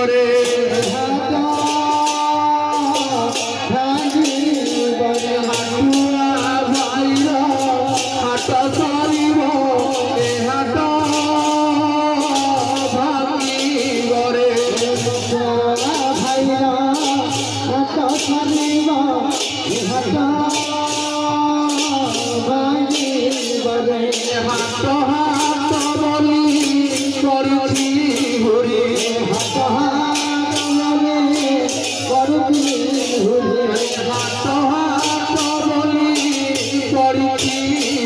करे हाटुआ भाईर हाट सरिब ए हाट भांगी करे भाईरा हाट सरिब ए हाट भांगी करे हाट हाट बोली करुची घुरी हाट हाट बोली करुची घुरी हाट हाट बोली करुची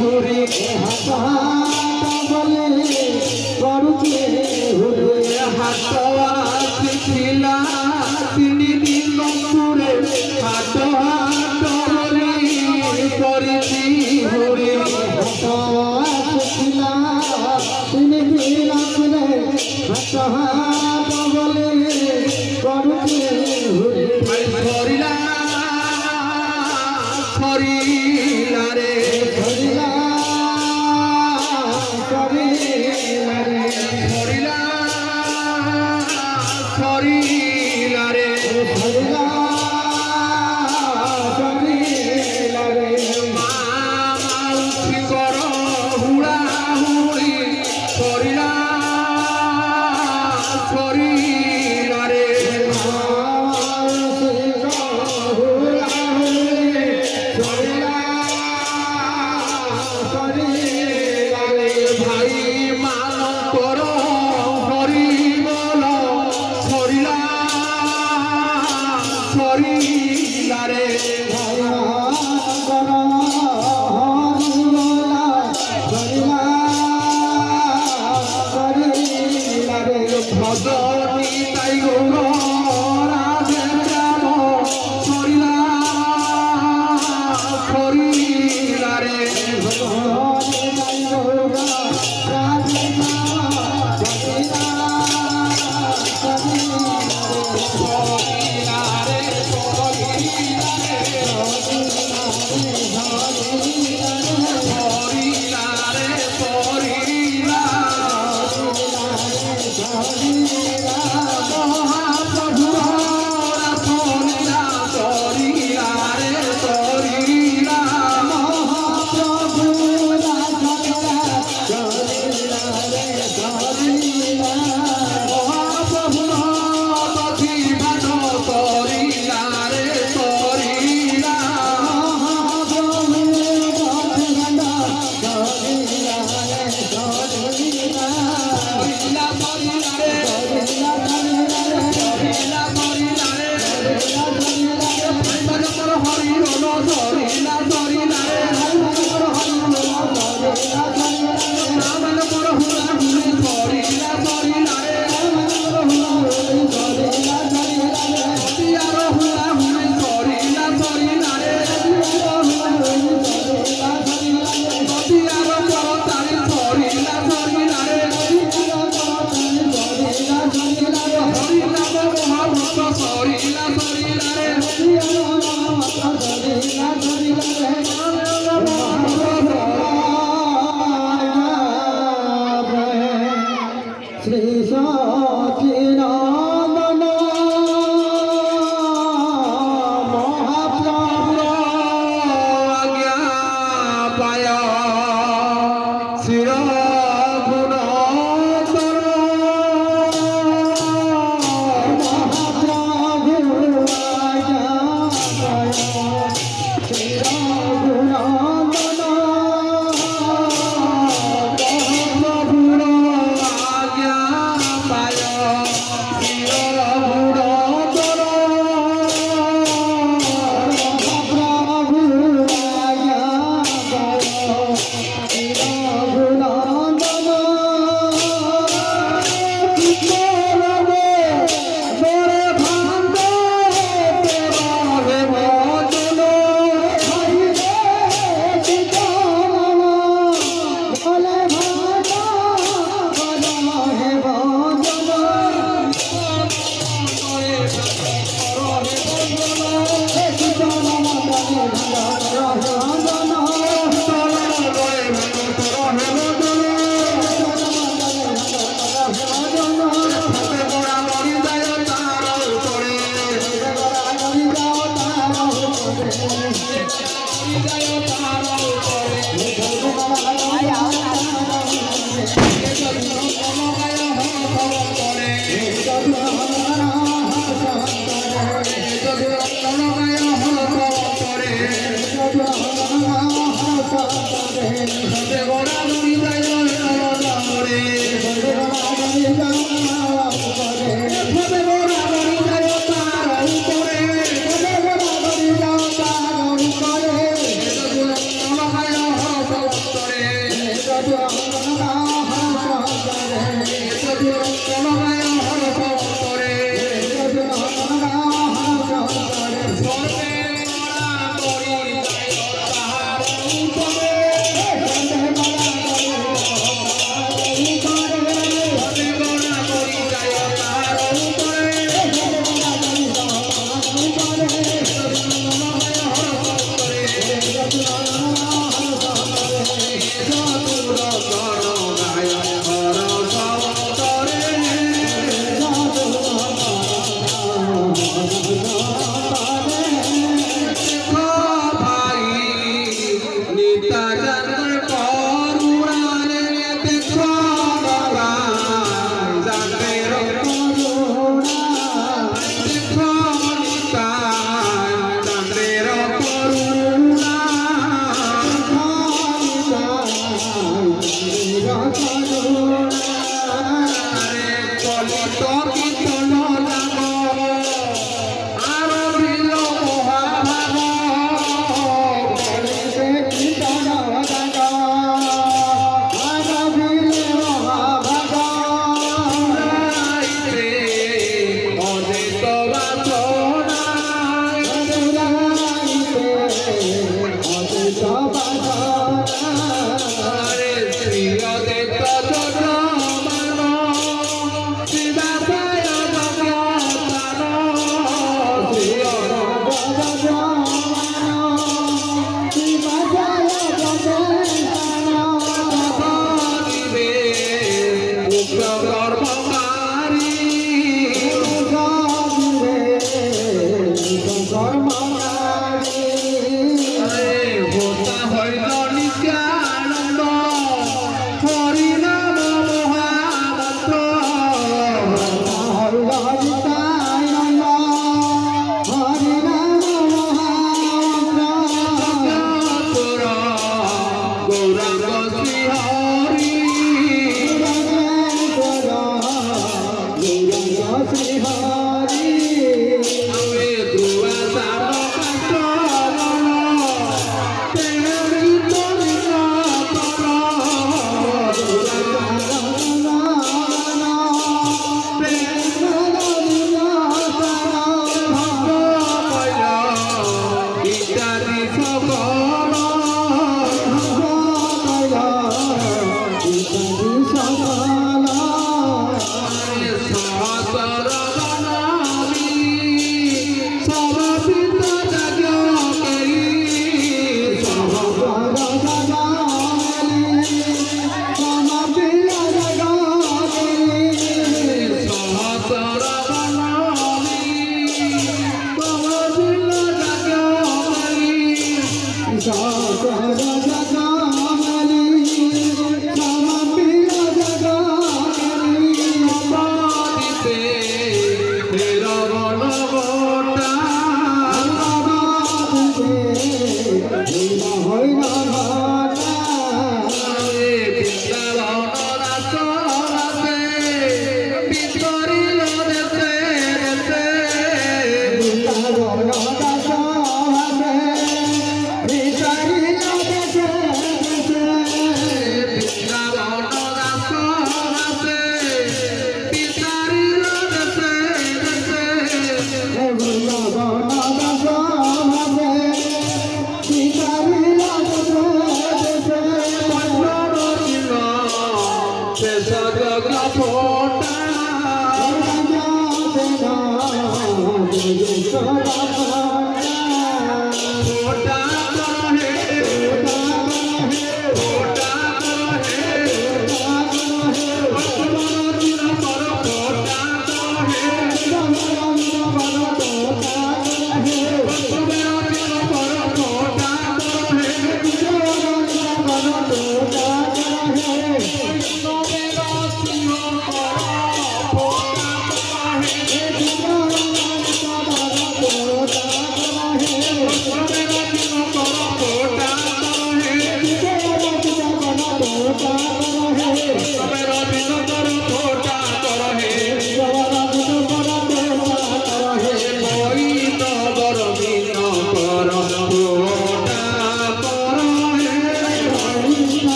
घुरी हाट हाट बोली करुची घुरी हाट आसिथिला तीन दिन पूरे हाट हाट बोली करुची घुरी हाट आसिथिला तीन दिन पूरे हाट हाट बोली करुची घुरी सरिला सरिला रे सरिला सरिला रे सरिला सरिला रे सरिला सरिला रे माउसी कर हुड़ा हुड़ी सरिला सरिला रे भाई मानकर हरि बोल सरिला सरिला रे भजनी ताई गौर राधे राम सरिला सरिला रे सरिला रे सरिला रे सरिला महाप्रभुर सरिला सरिला रे सरिला महाप्रभुर दधि भाट सरिला रे सरिला सरिला सरिला रे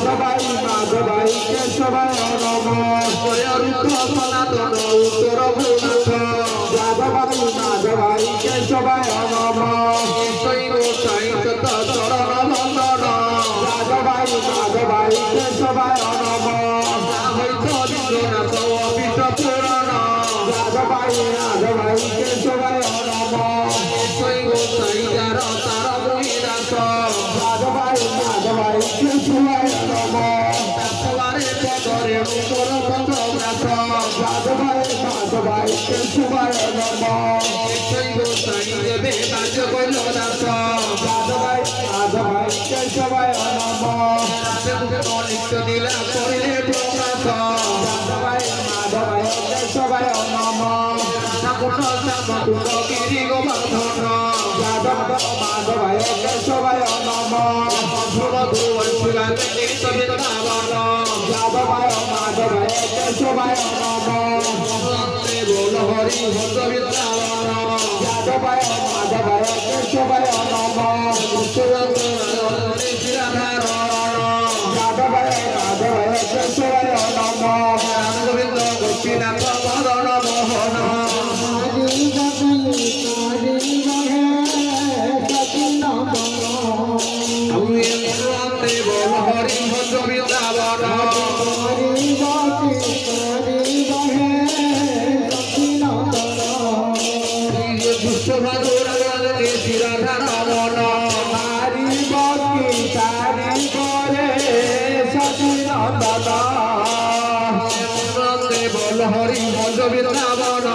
Jai যাদবাই মাধবাই কেশবায় নমঃ দয়ারূপ সনাতন উত্তর ভূনাথ যাদবাই মাধবাই কেশবায় নমঃ শৈব সাইত চরণ বন্দন যাদবাই মাধবাই কেশবায় নমঃ হইত বিশ্বনাথ অপিত পুরাণ যাদবাই মাধবাই কেশবায় নমঃ শৈব সাইগার তার মহিদাস যাদবাই মাধবাই কেশবায় নমঃ সবারে পদরে উপর পদব্রাস যাদবাই মাধবাই কেশবায় নমঃ শৈব সাই দেবে বাজ কৈল দাস যাদবাই মাধবাই কেশবায় নমঃ নিত্য লীলা করিলে প্রকাশ যাদবাই মাধবাই কেশবায় নমঃ ঠাকুর শ্যামকুণ্ড গিরি গোবর্ধন যাদব মাধবাই কেশবায় নমঃ মধু বংশীবাদে নিত্য বৃন্দাবন যাদবাই মাধবাই কেশবায় নমঃ বল হরি ভজ বৃন্দাবন যাদবাই মাধবাই কেশবায় নমঃ যাদবাই মাধবাই কেশবায় নমঃ গোবিন্দ গোপীনাথ মদন মোহন বল হরি ভজ বৃন্দাবন রাধা রমন বল হরি ভজ বৃন্দাবন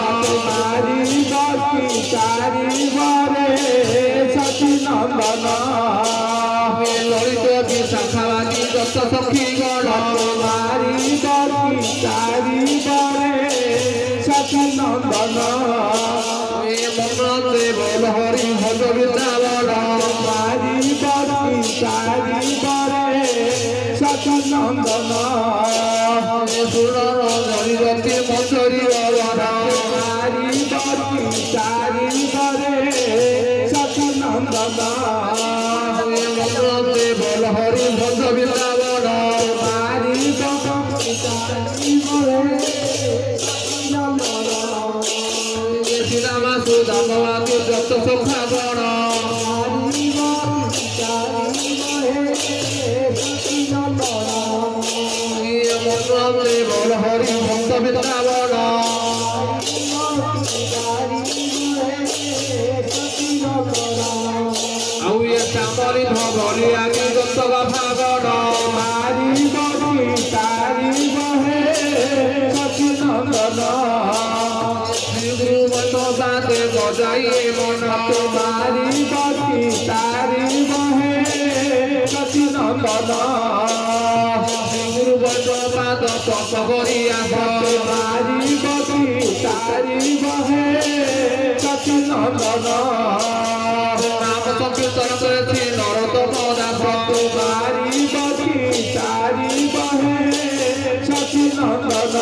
ললিত বিশাখাবাদী দত্ত সখী গণ মন্ত্রে বল হরি ভজ বৃন্দাবন সুরর হরিরতি মঞ্জরি বরণ মন্ত্রে বল হরি ভজ বৃন্দাবন শ্রীরাম সুদামবাদী দত্ত সখা গণ মন্ত্রে বল হরি ভক্ত বৃন্দাবন ଆଉ ଏ ଚାମରି ଧବଳି ଆଗି ଦତ୍ତ ଭାଗଣ ଶ୍ରୀଗୁରୁବନ ବାଦେ ବଜାଇ ମନ ଶ୍ରୀଗୁରୁବନ ବାଦ ତପ କରି ଆସ ନାମ ସଂକୀର୍ତ୍ତନ କরেছি নরোত্তম দাস তারি বহি তারি বহে সচিনন্দন